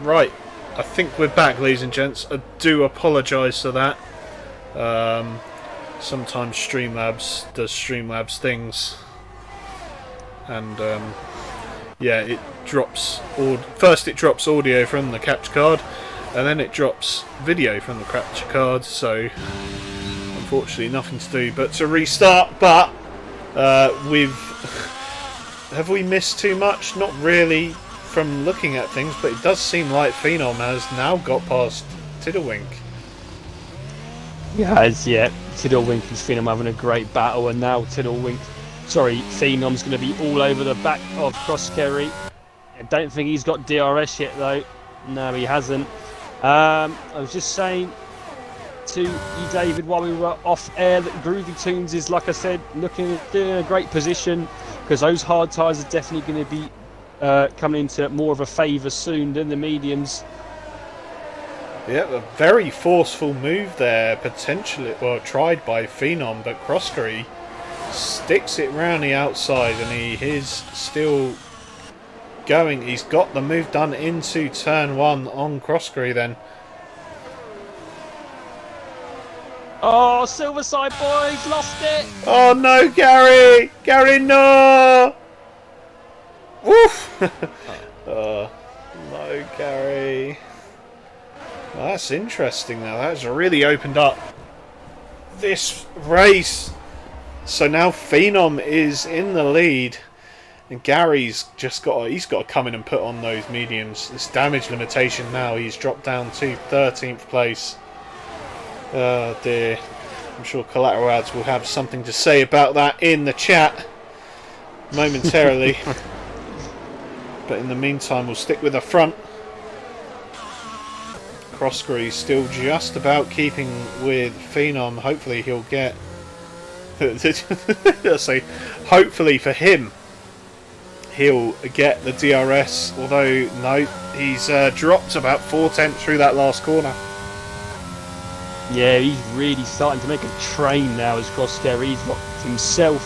Right, I think we're back, ladies and gents. I do apologise for that. Sometimes Streamlabs does Streamlabs things, and yeah, it drops. First, it drops audio from the capture card, and then it drops video from the capture card. So, unfortunately, nothing to do but to restart. But we've have we missed too much? Not really. From looking at things, but it does seem like Phenom has now got past Tiddlewink. Yeah, Tiddlewink and Phenom having a great battle, and now Phenom's going to be all over the back of Crosskerry. I don't think he's got DRS yet, though. No, he hasn't. I was just saying to you, David, while we were off air, that Groovy Tunes is, like I said, doing a great position, because those hard tyres are definitely going to be coming into more of a favour soon than the mediums. Yeah, a very forceful move there, potentially, well, tried by Phenom, but Crosskerry sticks it round the outside, and he is still going. He's got the move done into turn one on Crosskerry then. Oh, Silverside boys, lost it! Oh no, Gary! Gary, no! Woof! Oh, no, Gary. Well, that's interesting now. That's really opened up this race. So now Phenom is in the lead, and Gary's just got to come in and put on those mediums. This damage limitation now, he's dropped down to 13th place. Oh dear. I'm sure Collateral Ads will have something to say about that in the chat momentarily. But in the meantime, we'll stick with the front. Crosskerry still just about keeping with Phenom. Hopefully he'll get... so hopefully for him, he'll get the DRS. Although, no, he's dropped about 4/10 through that last corner. Yeah, he's really starting to make a train now as Crosskerry. He's got himself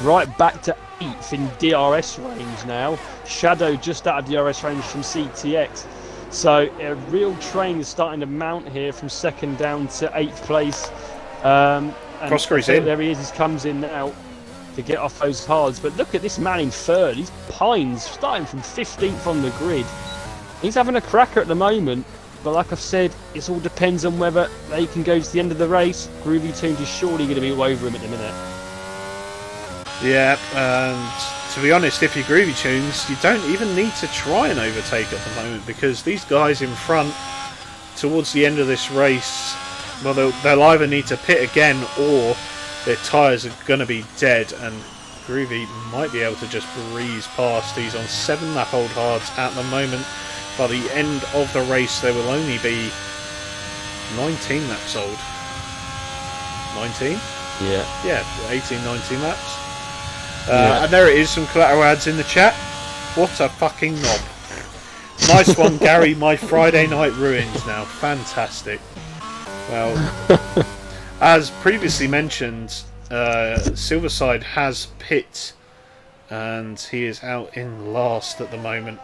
right back to 8th in DRS range now. Shadow just out of DRS range from CTX. So a real train is starting to mount here from 2nd down to 8th place. Crosskerry's in. There he is, he comes in now to get off those hards. But look at this man in 3rd. He's Pines starting from 15th on the grid. He's having a cracker at the moment. But like I've said, it all depends on whether they can go to the end of the race. Groovy Tunes is surely going to be all over him at the minute. Yeah, and to be honest, if you're Groovy Tunes, you don't even need to try and overtake at the moment, because these guys in front, towards the end of this race, well, they'll either need to pit again or their tyres are going to be dead, and Groovy might be able to just breeze past. He's on 7-lap old hards at the moment. By the end of the race, there will only be 19 laps old. 19? Yeah, 18, 19 laps. And there it is, some Collateral Ads in the chat. What a fucking knob. Nice one, Gary. My Friday night ruined now. Fantastic. Well, as previously mentioned, Silverside has pit, and he is out in last at the moment.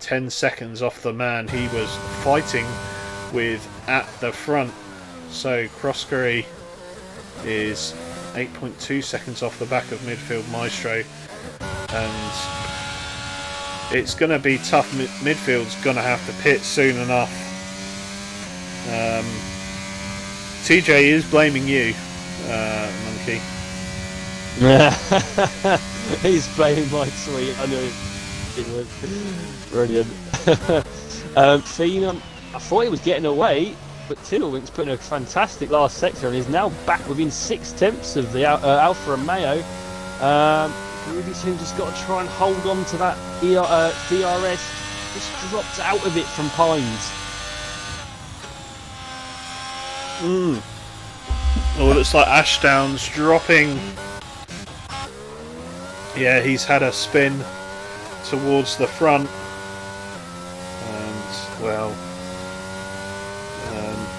10 seconds off the man he was fighting with at the front. So Crosskerry is 8.2 seconds off the back of midfield Maestro, and it's going to be tough. Midfield's going to have to pit soon enough. TJ is blaming you, Monkey. He's blaming my tweet. I knew it was brilliant. Phenom, I thought he was getting away, but Tiddlewink's put in a fantastic last sector and is now back within 6/10 of the Alfa Romeo. Groovy Tunes just got to try and hold on to that DRS. Just dropped out of it from Pines. Oh, it looks like Ashdown's dropping. Yeah, he's had a spin towards the front, and well,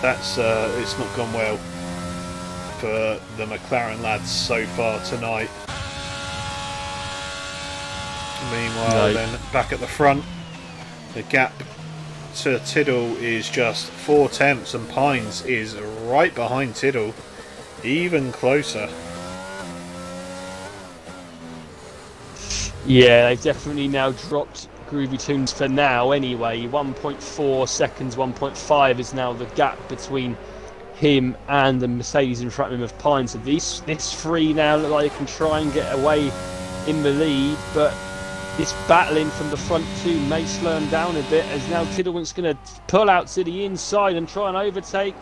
that's it's not gone well for the McLaren lads so far tonight. Meanwhile, then back at the front, the gap to Tiddle is just 4 tenths, and Pines is right behind Tiddle, even closer. Yeah, they've definitely now dropped Groovy Tunes for now anyway. 1.4 seconds, 1.5 is now the gap between him and the Mercedes in front of him of Pines. So this three now look like they can try and get away in the lead, but this battling from the front two may slow him down a bit, as now Tiddlewink's going to pull out to the inside and try and overtake.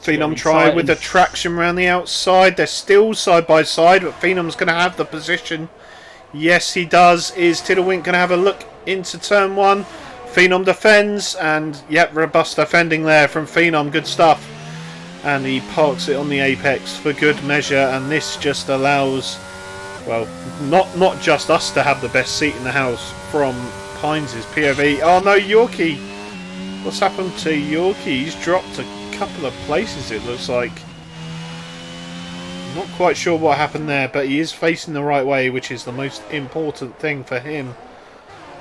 Phenom try with the traction around the outside. They're still side by side, but Phenom's going to have the position. Yes, he does. Is Tiddlewink going to have a look into turn one? Phenom defends, and yep, robust defending there from Phenom. Good stuff. And he parks it on the apex for good measure, and this just allows, well, not just us to have the best seat in the house from Pines' POV. Oh no, Yorkie! What's happened to Yorkie? He's dropped a couple of places, it looks like. Not quite sure what happened there, but he is facing the right way, which is the most important thing for him.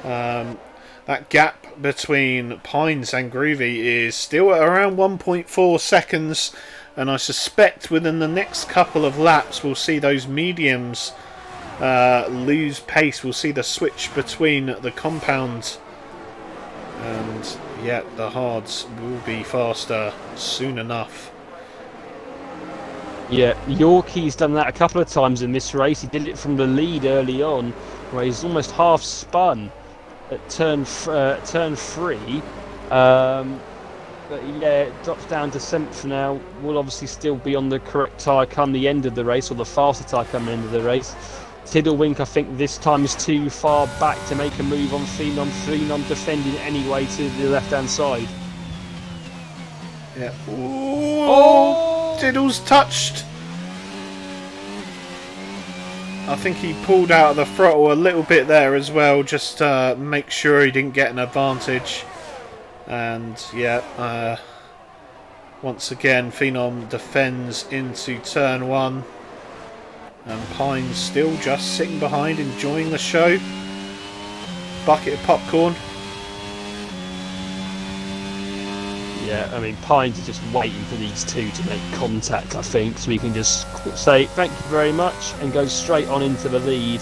That gap between Pines and Groovy is still at around 1.4 seconds, and I suspect within the next couple of laps we'll see those mediums lose pace. We'll see the switch between the compounds, and yeah, the hards will be faster soon enough. Yeah, Yorkie's done that a couple of times in this race. He did it from the lead early on, where he's almost half spun at turn 3. But yeah, it drops down to 7th now. Will obviously still be on the correct tyre come the end of the race, or the faster tyre come the end of the race. Tiddlewink, I think this time is too far back to make a move on Phenom. Phenom defending anyway to the left-hand side. Yeah. Ooh, oh! Tiddle's touched. I think he pulled out of the throttle a little bit there as well, just to make sure he didn't get an advantage. And yeah, once again, Phenom defends into turn 1. And Pines still just sitting behind, enjoying the show. Bucket of popcorn. Yeah, I mean, Pines is just waiting for these two to make contact, I think, so we can just say thank you very much and go straight on into the lead.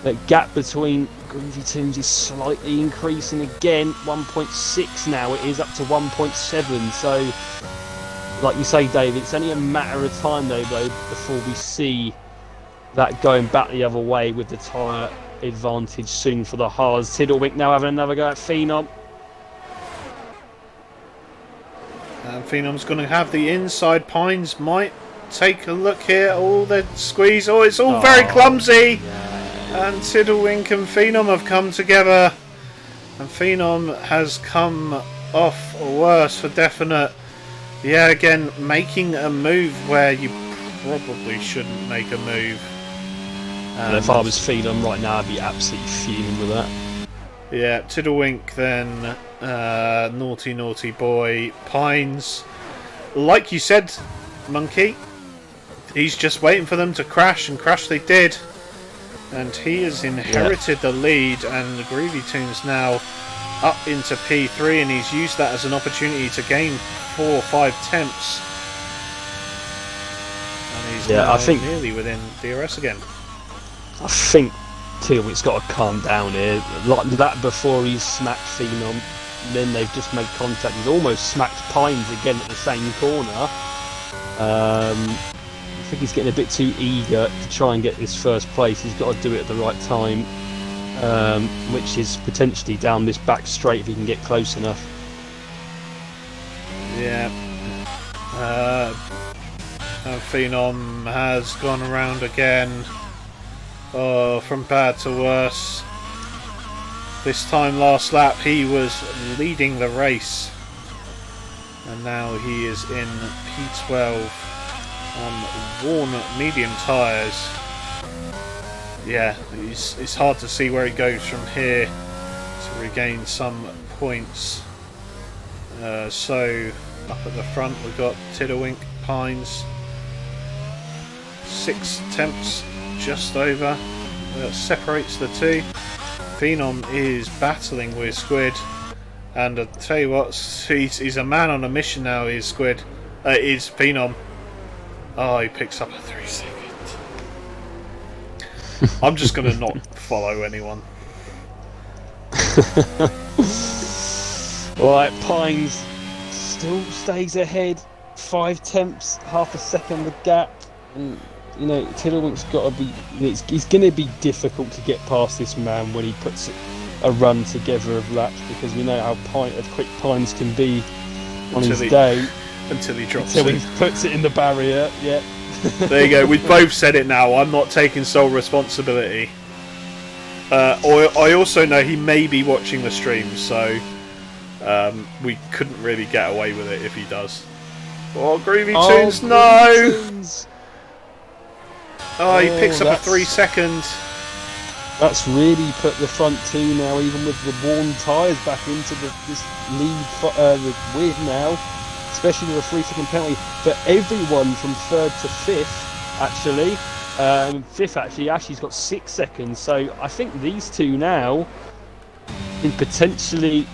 The gap between Groovy Tunes is slightly increasing again, 1.6 now, it is up to 1.7, so like you say, Dave, it's only a matter of time though before we see that going back the other way with the tyre advantage soon for the hards. Tiddlewink now having another go at Phenom. And Phenom's going to have the inside. Pines might take a look here. Oh, the squeeze. Oh, it's all very clumsy. Yeah. And Tiddlewink and Phenom have come together. And Phenom has come off worse for definite. Yeah, again, making a move where you probably shouldn't make a move. And if I was Phenom right now, I'd be absolutely fuming with that. Yeah, Tiddlewink then, naughty boy. Pines, like you said, Monkey, he's just waiting for them to crash, and crash they did. And he has inherited the lead, and the Groovy Tunes now up into P3, and he's used that as an opportunity to gain 4 or 5 tenths. And he's now I think nearly within DRS again. I think Tiddlewink's got to calm down here. Like that before he's smacked Phenom, then they've just made contact. He's almost smacked Pines again at the same corner. I think he's getting a bit too eager to try and get this first place. He's got to do it at the right time, which is potentially down this back straight if he can get close enough. Yeah. Phenom has gone around again. Oh, from bad to worse. This time last lap he was leading the race, and now he is in P12 on worn medium tyres. Yeah, it's hard to see where he goes from here to regain some points. So up at the front we've got Tiddlewink, Pines, 6 tenths just over, that separates the two. Phenom is battling with Squid, and I'll tell you what, he's a man on a mission now. Is Squid? Is Phenom? Oh, he picks up a 3 second. I'm just gonna not follow anyone. Right, Pines still stays ahead, 5 tenths, half a second the gap, and you know Tiddlewink's got to be. It's going to be difficult to get past this man when he puts a run together of laps, because we know how quick Pines can be on his day until he drops until it. he puts it in the barrier. Yeah. There you go. We've both said it now. I'm not taking sole responsibility. I also know he may be watching the stream, so we couldn't really get away with it if he does. Oh, Groovy Tunes, no! Tunes. Oh, he picks up a 3 second. That's really put the front two now, even with the worn tyres, back into this lead the win now. Especially with a 3 second penalty for everyone from 3rd to 5th, actually. 5th, actually, Ashley's got 6 seconds. So I think these two now can potentially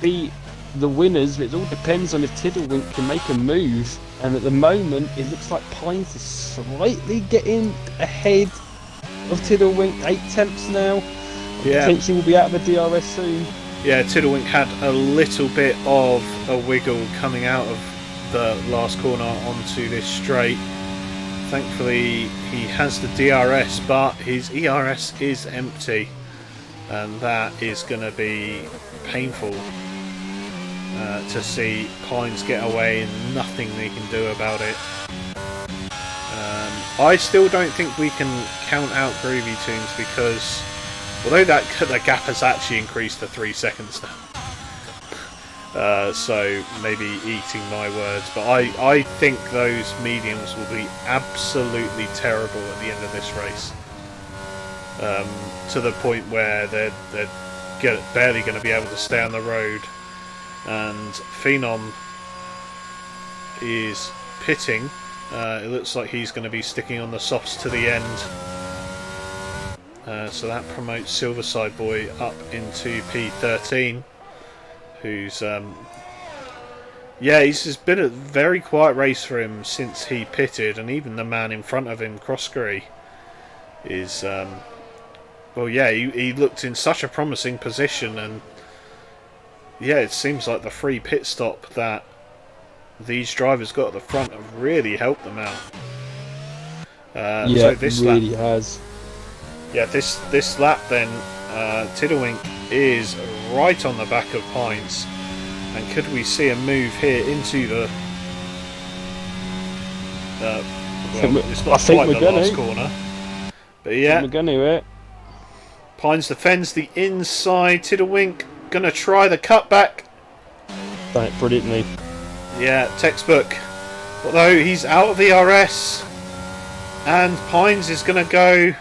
be the winners. It all depends on if Tiddlewink can make a move. And at the moment, it looks like Pines is slightly getting ahead of Tiddlewink. 8 tenths now. Yeah. Potentially will be out of the DRS soon. Yeah, Tiddlewink had a little bit of a wiggle coming out of the last corner onto this straight. Thankfully, he has the DRS, but his ERS is empty, and that is going to be painful to see Pines get away and nothing they can do about it. I still don't think we can count out Groovy Tunes, because although the gap has actually increased to 3 seconds now. So maybe eating my words, but I think those mediums will be absolutely terrible at the end of this race. To the point where they're barely going to be able to stay on the road. And Phenom is pitting. It looks like he's going to be sticking on the softs to the end. So that promotes Silverside Boy up into P13, who's it's been a very quiet race for him since he pitted, and even the man in front of him, Croskery, is he looked in such a promising position, and it seems like the free pit stop that these drivers got at the front have really helped them out. So this really has. Yeah, this lap then, Tiddlewink is right on the back of Pines, and could we see a move here into the? It's not quite the last corner, but yeah, we're going to it. Pines defends the inside. Tiddlewink gonna try the cutback. Done it brilliantly. Yeah, textbook. Although he's out of the RS, and Pines is gonna go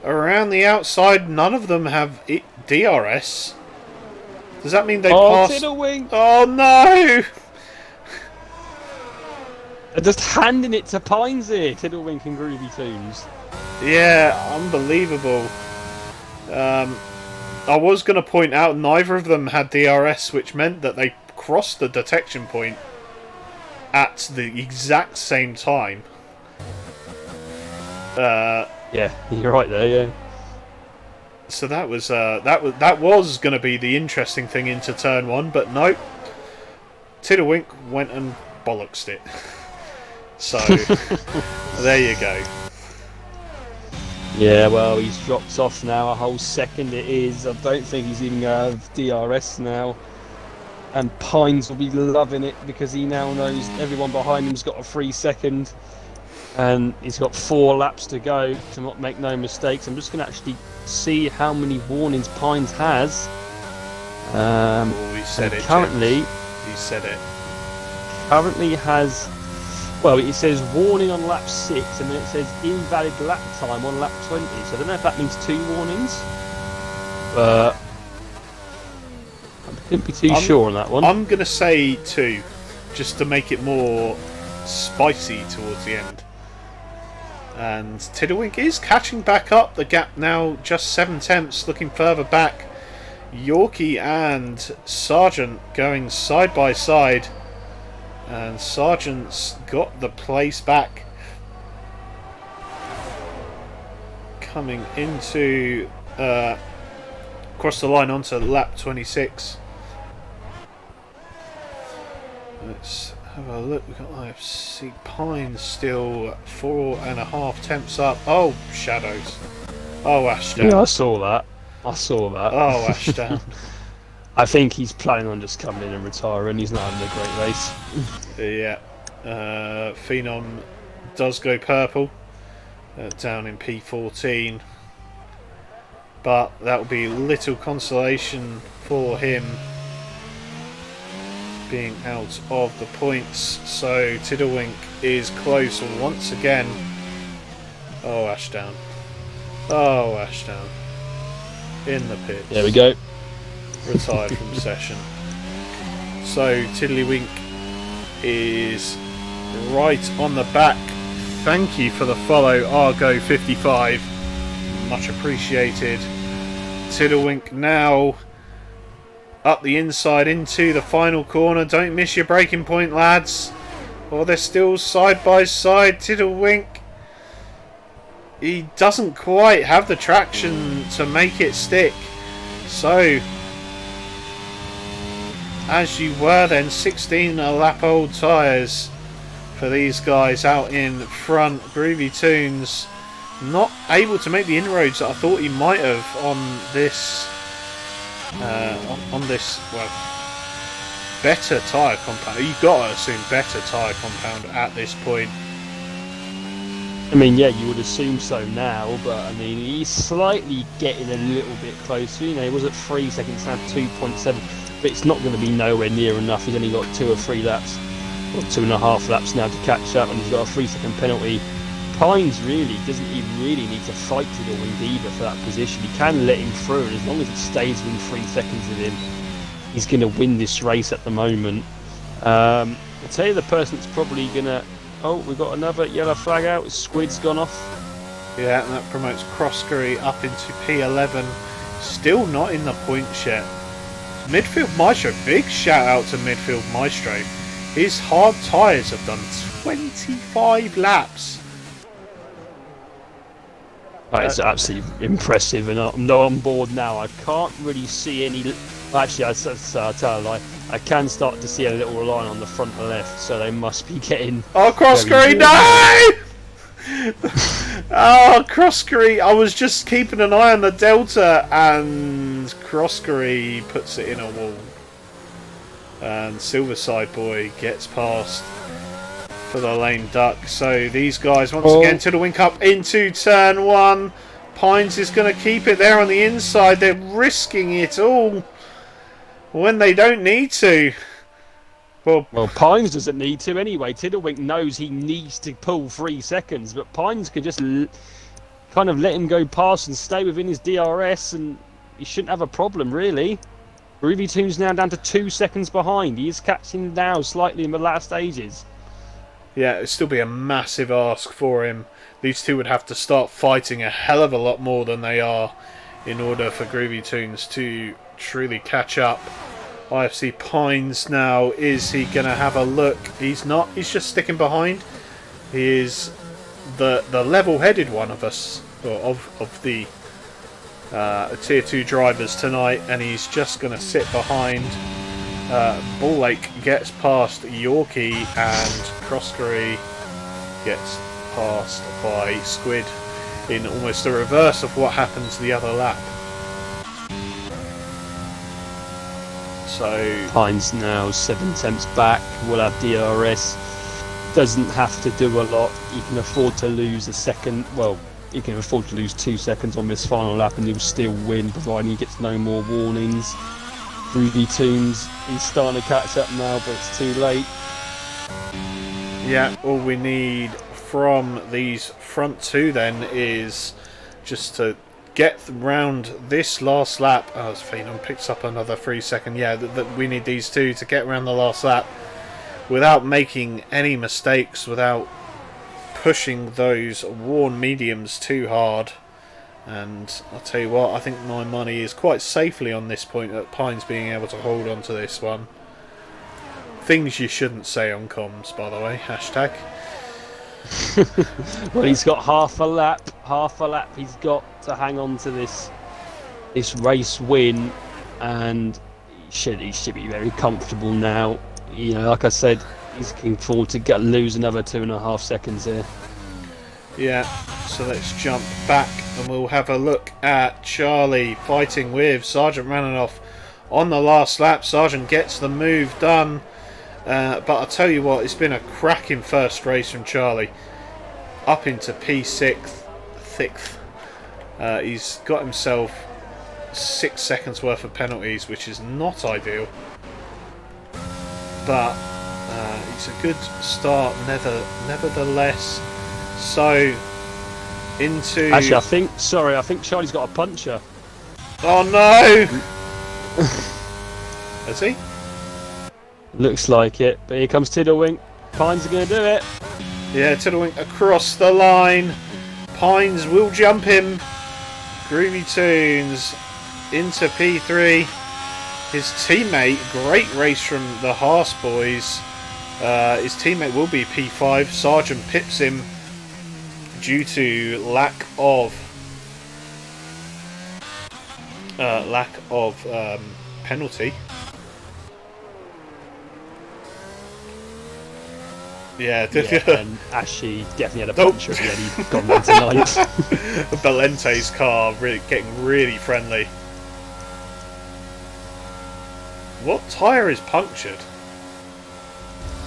around the outside. None of them have DRS. Does that mean they passed? Tiddlewink! Oh no! They're just handing it to Pines here, Tiddlewink and Groovy Tunes. Yeah, unbelievable. I was going to point out neither of them had DRS, which meant that they crossed the detection point at the exact same time. Yeah, you're right there. Yeah. So that was going to be the interesting thing into turn one, but no. Tiddlewink went and bollocksed it. So there you go. Yeah, well, he's dropped off now a whole second. It is. I don't think he's even going to have DRS now. And Pines will be loving it, because he now knows everyone behind him's got a 3 second. And he's got 4 laps to go to not make no mistakes. I'm just going to actually see how many warnings Pines has. He said it. Currently, he said it. Currently has. Well, it says warning on lap 6, and then it says invalid lap time on lap 20. So I don't know if that means 2 warnings, but I couldn't be too sure on that one. I'm going to say 2, just to make it more spicy towards the end. And Tiddlewink is catching back up. The gap now just 7 tenths, looking further back. Yorkie and Sargent going side by side. And Sargent's got the place back. Coming into across the line onto lap 26. Let's have a look. We've got IFC Pines still 4.5 tenths up. Oh, shadows. Oh, Ashdown. Yeah, I saw that. Oh, Ashdown. I think he's planning on just coming in and retiring. He's not having a great race. Yeah. Phenom does go purple down in P14. But that will be little consolation for him being out of the points. So Tiddlewink is close once again. Oh, Ashdown. Oh, Ashdown. In the pits. There we go. Retired from session. So Tiddlywink is right on the back. Thank you for the follow, Argo55. Much appreciated. Tiddlewink now up the inside into the final corner. Don't miss your braking point, lads. Or they're still side by side. Tiddlewink, he doesn't quite have the traction to make it stick. So, as you were then, 16 lap old tyres for these guys out in front. Groovy Tunes not able to make the inroads that I thought he might have on this well, better tyre compound. You've got to assume better tyre compound at this point. I mean, yeah, you would assume so now, but I mean, he's slightly getting a little bit closer. You know, he was at 3 seconds, now 2.7, but it's not going to be nowhere near enough. He's only got 2 or 3 laps, or 2.5 laps now to catch up, and he's got a 3-second penalty. Pines doesn't even really need to fight Tiddlewink either for that position. He can let him through, and as long as it stays within 3 seconds of him, he's going to win this race at the moment. I'll tell you the person that's probably going to... Oh, we've got another yellow flag out. Squid's gone off. Yeah, and that promotes Crosscurry up into P11. Still not in the points yet. Midfield Maestro, big shout out to Midfield Maestro. His hard tyres have done 25 laps. That is absolutely impressive, and I'm on board now. I can't really see any... Actually, I'll tell a lie. I can start to see a little line on the front left, so they must be getting... Oh, Crosscurry, no! Oh, Crosscurry, I was just keeping an eye on the Delta, and Crosscurry puts it in a wall. And Silverside Boy gets past for the lame duck. So these guys once again Tiddlewink up into turn 1. Pines is going to keep it there on the inside. They're risking it all when they don't need to. Well, Pines doesn't need to anyway. Tiddlewink knows he needs to pull 3 seconds, but Pines could just kind of let him go past and stay within his DRS, and he shouldn't have a problem really. Groovy Tunes now down to 2 seconds behind. He is catching now slightly in the last stages. Yeah, it'd still be a massive ask for him. These two would have to start fighting a hell of a lot more than they are in order for Groovy Tunes to truly catch up. IFC Pines now, is he going to have a look? He's not, he's just sticking behind. He is the level-headed one of us, or of the Tier 2 drivers tonight, and he's just going to sit behind. Bull Lake gets past Yorkie, and Crosscurry gets passed by Squid in almost the reverse of what happens the other lap. So Pines now 7 tenths back, will have DRS, doesn't have to do a lot. He can afford to lose a second, well, he can afford to lose 2 seconds on this final lap and he'll still win, providing he gets no more warnings. Groovy Tunes, he's starting to catch up now, but it's too late. Yeah, all we need from these front two then is just to get round this last lap. Oh, as Phenom picks up another 3 second. Yeah, we need these two to get around the last lap without making any mistakes, without pushing those worn mediums too hard. And I'll tell you what, I think my money is quite safely on this point at Pines being able to hold on to this one. Things you shouldn't say on comms, by the way. Hashtag. Well, he's got half a lap. Half a lap he's got to hang on to this race win, and he should be very comfortable now. You know, like I said, he's looking forward to lose another 2.5 seconds here. Yeah, so let's jump back and we'll have a look at Charlie fighting with Sergeant Rananoff on the last lap. Sergeant gets the move done, but I'll tell you what, it's been a cracking first race from Charlie. Up into P6th. He's got himself 6 seconds worth of penalties, which is not ideal. But it's a good start nevertheless. So into actually, I think Charlie's got a puncher. Oh no! Has he? Looks like it, but here comes Tiddlewink. Pines are going to do it. Yeah, Tiddlewink across the line. Pines will jump him. Groovy Tunes into P3. His teammate, great race from the Haas boys. His teammate will be P5. Sergeant pips him due to lack of penalty. Yeah, and Ashley definitely had a puncher at the end. He'd gone down to 9th. Valente's car getting really friendly. What tyre is punctured?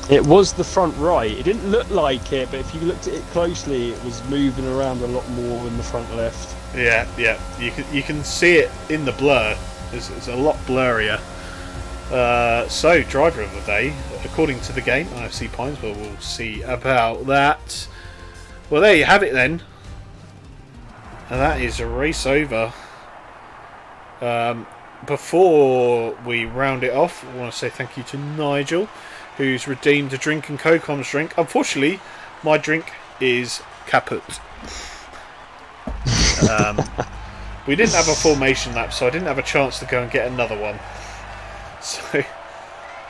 It was the front right. It didn't look like it, but if you looked at it closely, it was moving around a lot more than the front left. Yeah. You can see it in the blur. It's a lot blurrier. So, driver of the day, according to the game, IFC Pines, but we'll see about that. Well, there you have it then. And that is a race over. Before we round it off, I want to say thank you to Nigel, who's redeemed a drink and Cocoms drink. Unfortunately, my drink is kaput. We didn't have a formation lap, so I didn't have a chance to go and get another one. So,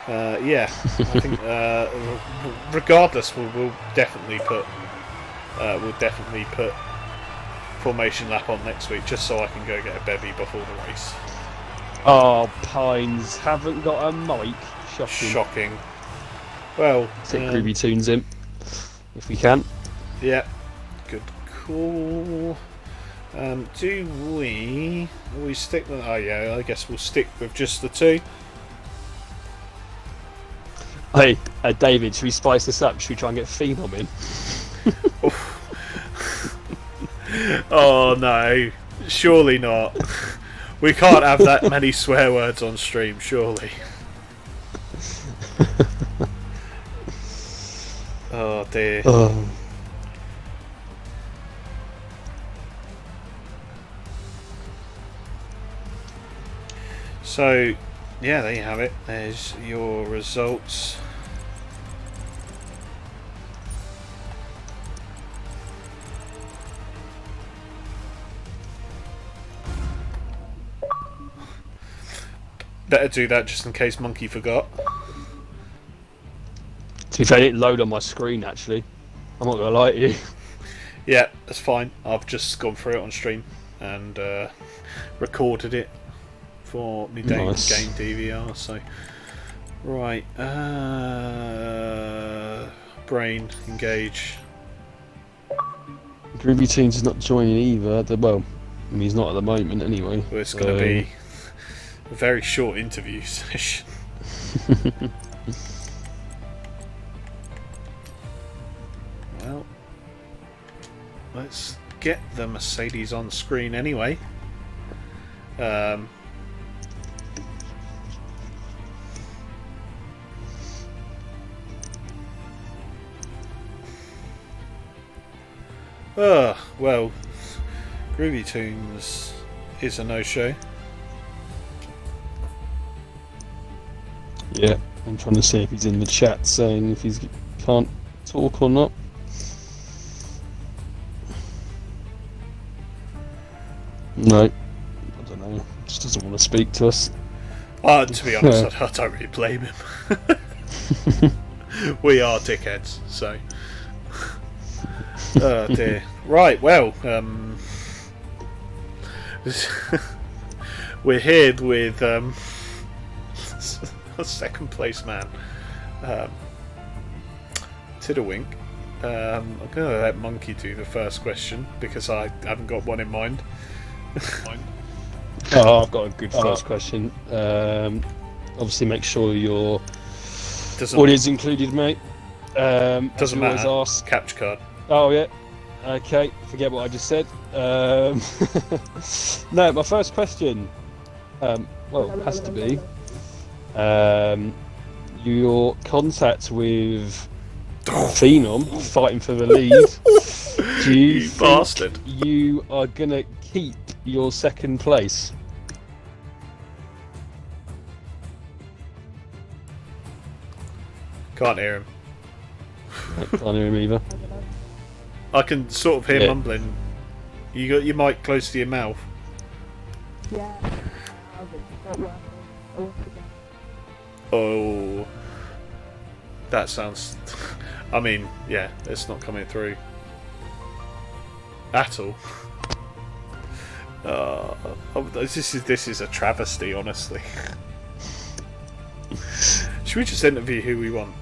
yeah, I think regardless, we'll definitely put formation lap on next week, just so I can go get a bevy before the race. Oh, Pines haven't got a mic. Shocking. Well, take Groovy Tunes in if we can. Yeah, good call. Do we stick with? Oh yeah, I guess we'll stick with just the two. Hey, David, should we spice this up? Should we try and get Phenom in? Oh no, surely not. We can't have that many swear words on stream, surely. Oh dear. So, yeah, there you have it. There's your results. Better do that just in case Monkey forgot. To be fair, it didn't load on my screen actually. I'm not going to lie to you. Yeah, that's fine. I've just gone through it on stream and recorded it for me game DVR. So, right, brain engage. Groovy Tunes is not joining either. Well, I mean, he's not at the moment anyway. Well, it's going to be a very short interview session. Well, let's get the Mercedes on screen anyway. Well, Groovy Tunes is a no-show. Yeah, I'm trying to see if he's in the chat saying if he can't talk or not. No, I don't know. Just doesn't want to speak to us. To be honest, I don't really blame him. We are dickheads, so. Oh dear. Right, well, we're here with a second place man, Tiddlewink. I'm going to let Monkey do the first question because I haven't got one in mind. Oh, I've got a good first question. Obviously, make sure your audience included, mate. Doesn't matter. Always ask. Capture card. Oh yeah. Okay. Forget what I just said. No, my first question. Well, has to be. Your contact with Phenom fighting for the lead. Do you think bastard. You are gonna keep your second place? Can't hear him. Can't hear him either. I can sort of hear mumbling. You got your mic close to your mouth. Yeah. Oh, that sounds. I mean, yeah, it's not coming through at all. This is a travesty, honestly. Should we just interview who we want?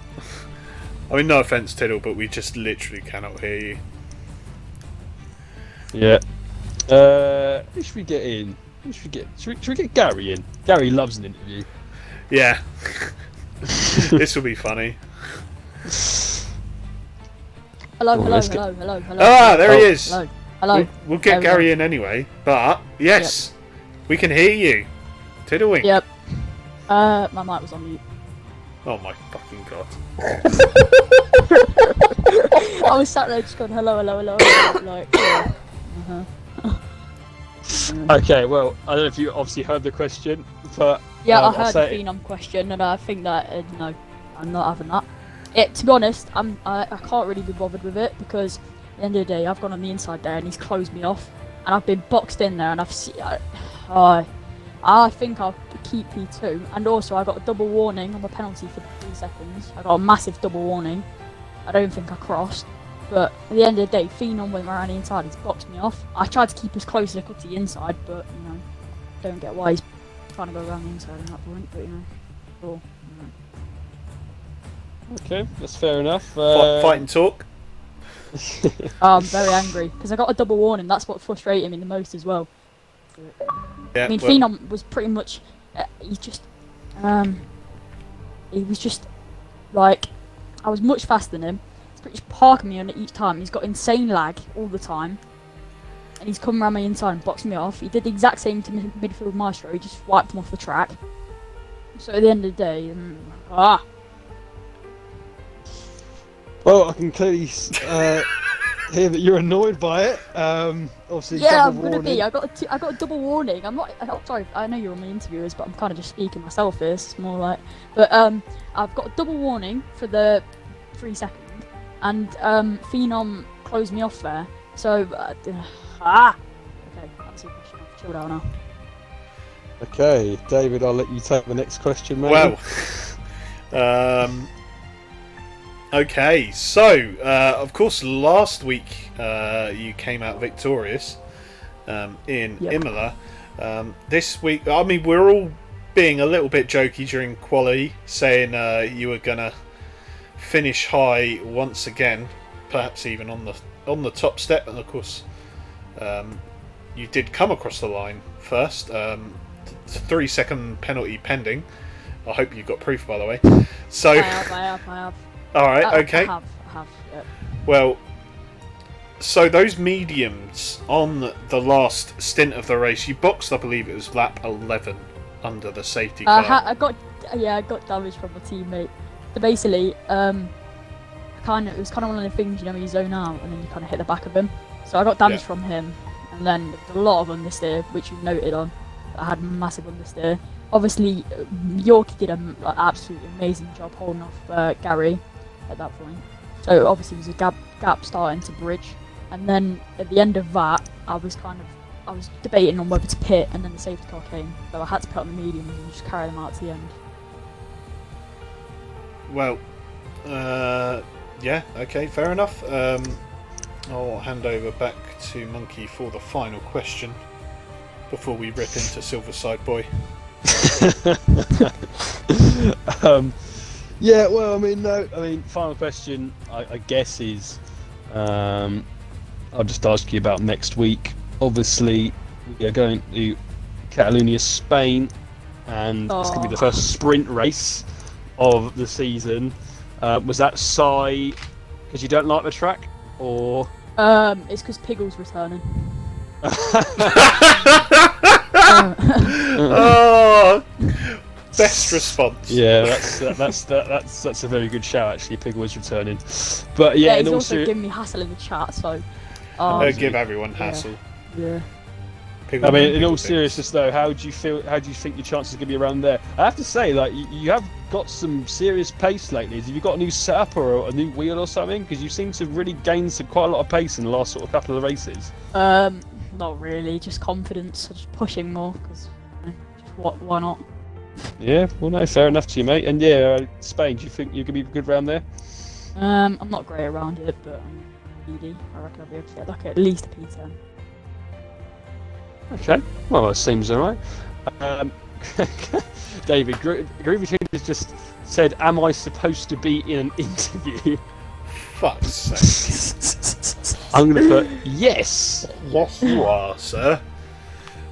I mean, no offense, Tiddle, but we just literally cannot hear you. Yeah. Who should we get in? Should we get Gary in? Gary loves an interview. Yeah. This will be funny. Hello. Ah, there he is. Hello. We'll get Gary in anyway, but yes, we can hear you. Tiddlewink. Yep. My mic was on mute. Oh my fucking god. I was sat there just going hello, like. Yeah. Okay, well, I don't know if you obviously heard the question, but yeah, I heard the Phenom question, and I think that no, I'm not having that. To be honest, I can't really be bothered with it because at the end of the day, I've gone on the inside there and he's closed me off, and I've been boxed in there, and I think I'll keep P2, and also I got a double warning on the penalty for 3 seconds. I got a massive double warning. I don't think I crossed, but at the end of the day, Phenom went around the inside. He's boxed me off. I tried to keep as close as I could to the inside, but don't get why he's trying to go around the inside at that point. But cool. Okay, that's fair enough. Fight and talk. I'm very angry because I got a double warning. That's what frustrated me the most as well. Yeah, I mean, Phenom was pretty much. He was just like, I was much faster than him. He's pretty much parking me on it each time. He's got insane lag all the time, and he's come around my inside and boxed me off. He did the exact same to midfield Maestro. He just wiped him off the track. So at the end of the day, Well, I can clearly hear that you're annoyed by it. Obviously, yeah, I'm double gonna warning. be. I got a double warning. I'm sorry. I know you're on the interviewers, but I'm kind of just speaking myself here. It's more like, but I've got a double warning for the 3 second, and Phenom closed me off there. So okay, that's the question. I've chilled out now. Okay, David, I'll let you take the next question, mate. Well, okay, so of course last week you came out victorious in Imola. This week, I mean, we're all being a little bit jokey during quali, saying you were gonna finish high once again, perhaps even on the top step, and of course you did come across the line first. 3 second penalty pending. I hope you got proof, by the way. So I have. Alright, okay. I have, yep. Well, so those mediums on the last stint of the race, you boxed, I believe it was lap 11 under the safety car. I got damage from a teammate. So basically, it was kind of one of the things, you zone out and then you kind of hit the back of him. So I got damage from him, and then there was a lot of understeer, which you noted on. I had massive understeer. Obviously, Yorkie did an absolutely amazing job holding off Gary at that point. So obviously there was a gap starting to bridge, and then at the end of that, I was kind of I was debating on whether to pit, and then the safety car came, so I had to put on the mediums and just carry them out to the end. Well, yeah, okay, fair enough. I'll hand over back to Monkey for the final question before we rip into Silverside Boy. Yeah, well, final question, I guess, is I'll just ask you about next week. Obviously, we are going to Catalonia, Spain, and it's going to be the first sprint race of the season. Was that Sai because you don't like the track, or? It's because Piggle's returning. Oh, best response. Yeah, that's a very good shout actually. Piggle was returning, but yeah, he's also giving me hassle in the chat, so. Give everyone hassle. Yeah. Piggle in all seriousness though, how do you think your chances are going to be around there? I have to say, like, you have got some serious pace lately. Have you got a new setup or a new wheel or something? Because you seem to have really gained quite a lot of pace in the last sort of couple of races. Not really, just confidence, just pushing more, because why not? Yeah, well, no, fair enough to you, mate. And yeah, Spain, do you think you're going to be good around there? I'm not great around it, but I'm speedy. I reckon I'll be able to get like at least a P10. Okay, well, that seems alright. David, Groovy Tunes has just said, am I supposed to be in an interview? Fuck's sake. I'm going to put yes. Yes, you are, sir.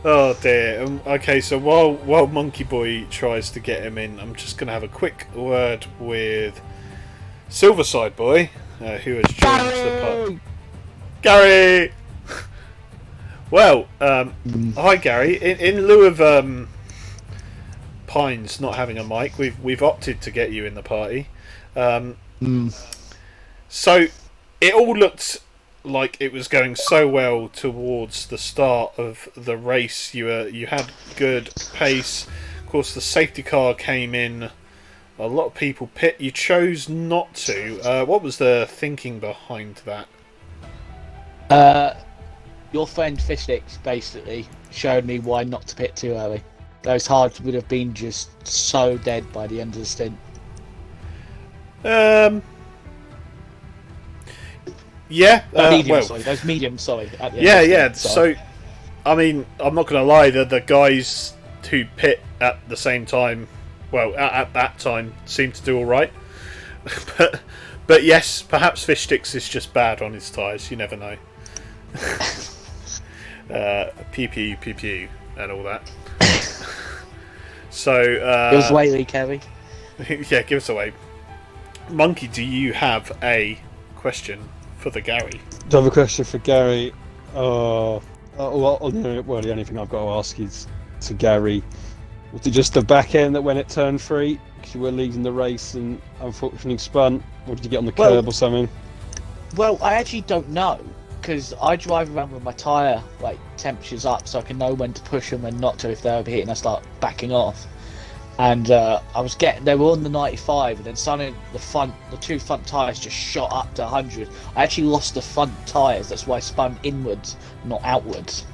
Oh dear. Okay, so while Monkey Boy tries to get him in, I'm just going to have a quick word with Silverside Boy, who has joined the pod. Gary! Well, hi Gary. In lieu of Pines not having a mic, we've opted to get you in the party. So it all looked like it was going so well towards the start of the race. You had good pace. Of course, the safety car came in. A lot of people pit. You chose not to. What was the thinking behind that? Your friend Fishdix basically showed me why not to pit too early. Those hards would have been just so dead by the end of the stint. Yeah. Those mediums, sorry. At the yeah, end yeah. of the stint, So, I mean, I'm not going to lie. The guys who pit at the same time, well, at that time, seemed to do all right. but yes, perhaps Fishdix is just bad on his tyres. You never know. Pew pew pew pew and all that. So Give us away, Lee Kerry. Yeah, give us away. Monkey, do you have a question for the Gary? Do I have a question for Gary? Well, the only thing I've got to ask is to Gary, was it just the back end that when it turned free, because you were leading the race and unfortunately spun, or did you get on the curb or something? Well, I actually don't know, because I drive around with my tyre temperatures up, so I can know when to push them and not to if they're overheating. I start backing off, and they were on the 95, and then suddenly the two front tyres just shot up to 100. I actually lost the front tyres, that's why I spun inwards, not outwards.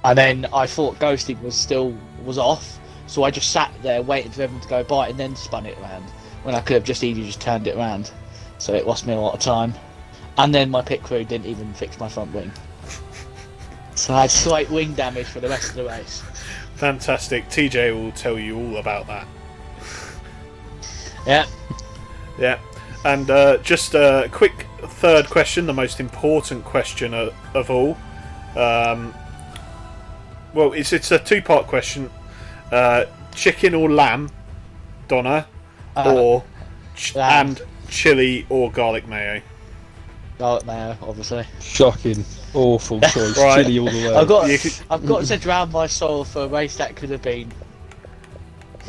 And then I thought ghosting was off, so I just sat there waiting for everyone to go by and then spun it around, when I could have just easily just turned it around. So it lost me a lot of time. And then my pit crew didn't even fix my front wing. So I had slight wing damage for the rest of the race. Fantastic. TJ will tell you all about that. Yeah. Yeah. And just a quick third question, the most important question of all. Well, it's a two-part question. Chicken or lamb, Donna, or lamb. And chili or garlic mayo. Garlic mayo, obviously. Shocking, awful choice. Right. Chili all the way. I've got to drown my soul for a race that could have been.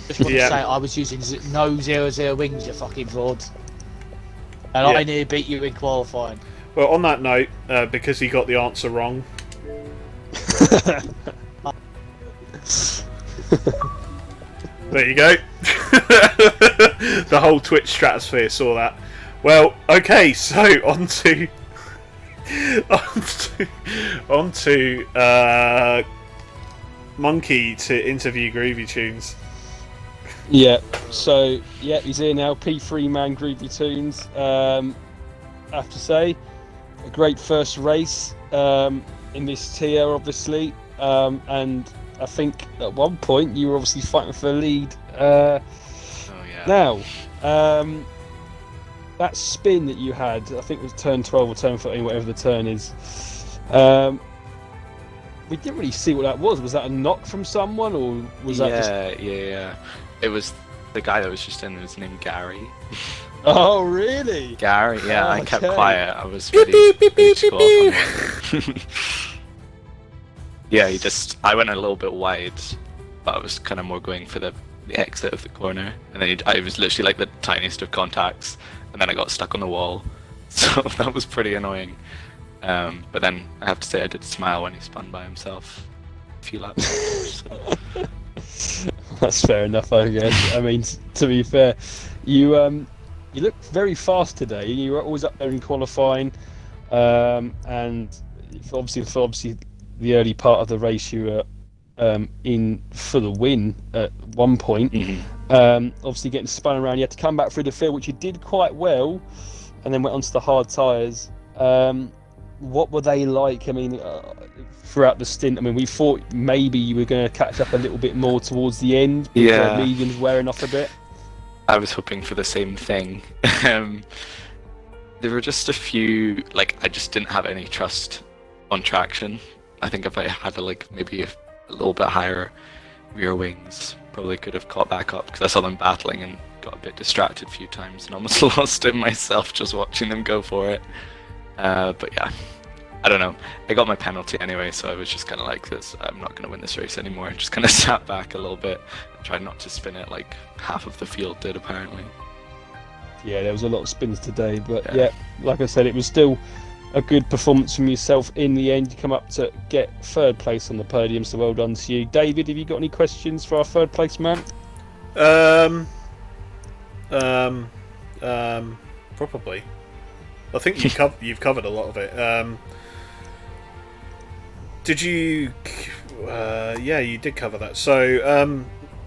Just want to say I was using no 0-0 wings, you fucking fraud. And I nearly beat you in qualifying. Well, on that note, because he got the answer wrong. There you go. The whole Twitch stratosphere saw that. Well, okay, so on to on to Monkey to interview Groovy Tunes. Yeah, so he's here now. P3 man Groovy Tunes. I have to say, a great first race in this tier, obviously, and I think at one point you were obviously fighting for the lead. Now, that spin that you had, I think it was turn 12 or turn 14, whatever the turn is. We didn't really see what that was. Was that a knock from someone, or was that just... Yeah. It was the guy that was just in. His name Gary. Oh, really? Gary, yeah. Oh, I kept okay. quiet. I was ready to go off on one. Yeah, I went a little bit wide, but I was kind of more going for the exit of the corner, and then I was literally like the tiniest of contacts, and then I got stuck on the wall. So that was pretty annoying. But then I have to say I did smile when he spun by himself a few laps later, so. That's fair enough, I guess. I mean, to be fair, you looked very fast today. You were always up there in qualifying, and obviously the early part of the race you were in for the win at one point. Obviously getting spun around, you had to come back through the field, which you did quite well, and then went onto the hard tyres. What were they like? I mean, throughout the stint, I mean, we thought maybe you were going to catch up a little bit more towards the end, with the mediums wearing off a bit. I was hoping for the same thing. There were just a few, I just didn't have any trust on traction. I think if I had maybe a little bit higher rear wings, probably could have caught back up, because I saw them battling and got a bit distracted a few times and almost lost it myself just watching them go for it. But yeah, I don't know. I got my penalty anyway, so I was just kind of like this. I'm not going to win this race anymore. I just kind of sat back a little bit and tried not to spin it like half of the field did, apparently. Yeah, there was a lot of spins today, but yeah, like I said, it was still a good performance from yourself in the end. You come up to get third place on the podium, so well done to you. David, have you got any questions for our third place man? Probably. I think you've covered a lot of it. Did you? Yeah, you did cover that. So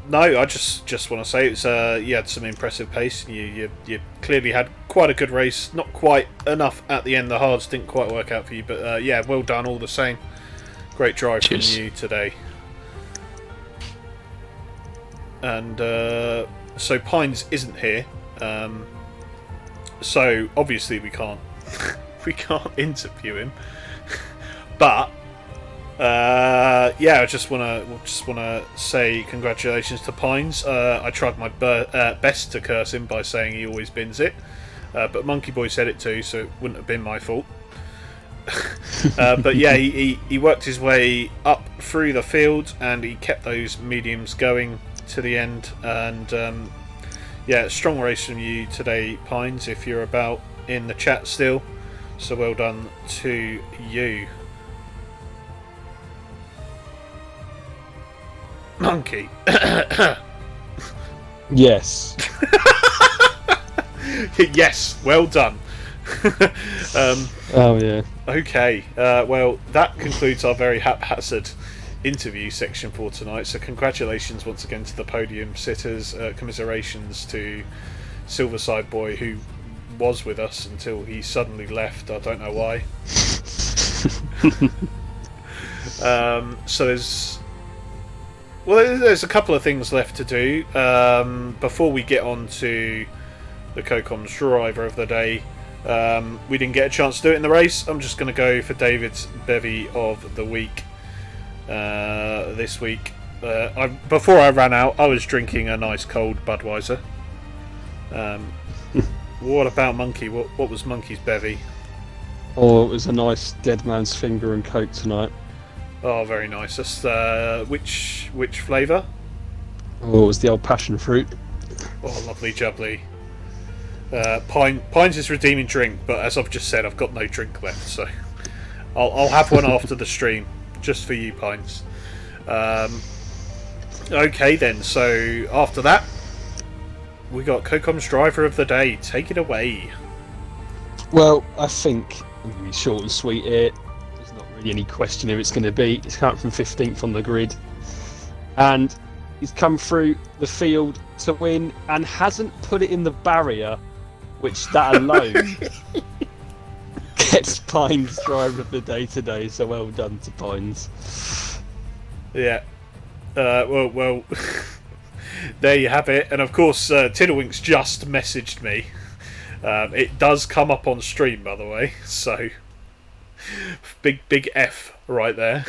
no, I just want to say it's you had some impressive pace. You clearly had quite a good race. Not quite enough at the end. The hards didn't quite work out for you, but yeah, well done all the same. Great drive Cheers. from you today. And so Pines isn't here. So obviously we can't interview him, but yeah, I just wanna say congratulations to Pines. I tried my best to curse him by saying he always bins it, but Monkey Boy said it too, so it wouldn't have been my fault. But yeah, he worked his way up through the field and he kept those mediums going to the end, and yeah, strong race from you today, Pines, if you're about in the chat still. So well done to you. Monkey. Yes. Yes, well done. Oh yeah. Okay, well, that concludes our very haphazard interview section for tonight, so congratulations once again to the podium sitters, commiserations to Silverside Boy, who was with us until he suddenly left. I don't know why. So there's a couple of things left to do before we get on to the CoComs driver of the day. We didn't get a chance to do it in the race. I'm just going to go for David's bevy of the week. This week, before I ran out, I was drinking a nice cold Budweiser. What about Monkey? What was Monkey's bevy? Oh, it was a nice dead man's finger and Coke tonight. Oh, very nice. That's which flavour? Oh, it was the old passion fruit. Oh, lovely jubbly. Pines is redeeming drink, but as I've just said, I've got no drink left, so I'll have one after the stream. Just for you, Pines. Okay then, so after that we got CoComs driver of the day. Take it away. Well, I think I'm going to be short and sweet here. There's not really any question who it's going to be. It's coming from 15th on the grid. And he's come through the field to win and hasn't put it in the barrier, which that alone gets Pines driver of the day today. So well done to Pines. Yeah. Well, there you have it. And of course, Tiddlewinks just messaged me. It does come up on stream, by the way. So, big F right there.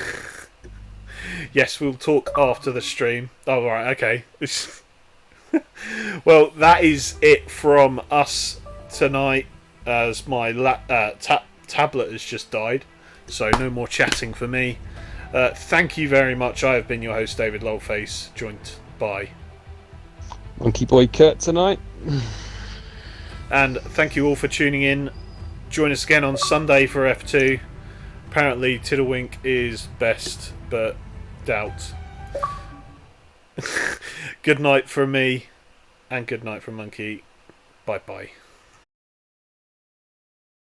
Yes, we'll talk after the stream. Oh, right, okay. Well, that is it from us tonight, as my tablet has just died. So, no more chatting for me. Thank you very much. I have been your host, David Lolface, joined by Monkey Boy Kurt tonight. And thank you all for tuning in. Join us again on Sunday for F2. Apparently Tiddlewink is best, but doubt. Good night from me, and good night from Monkey. Bye bye.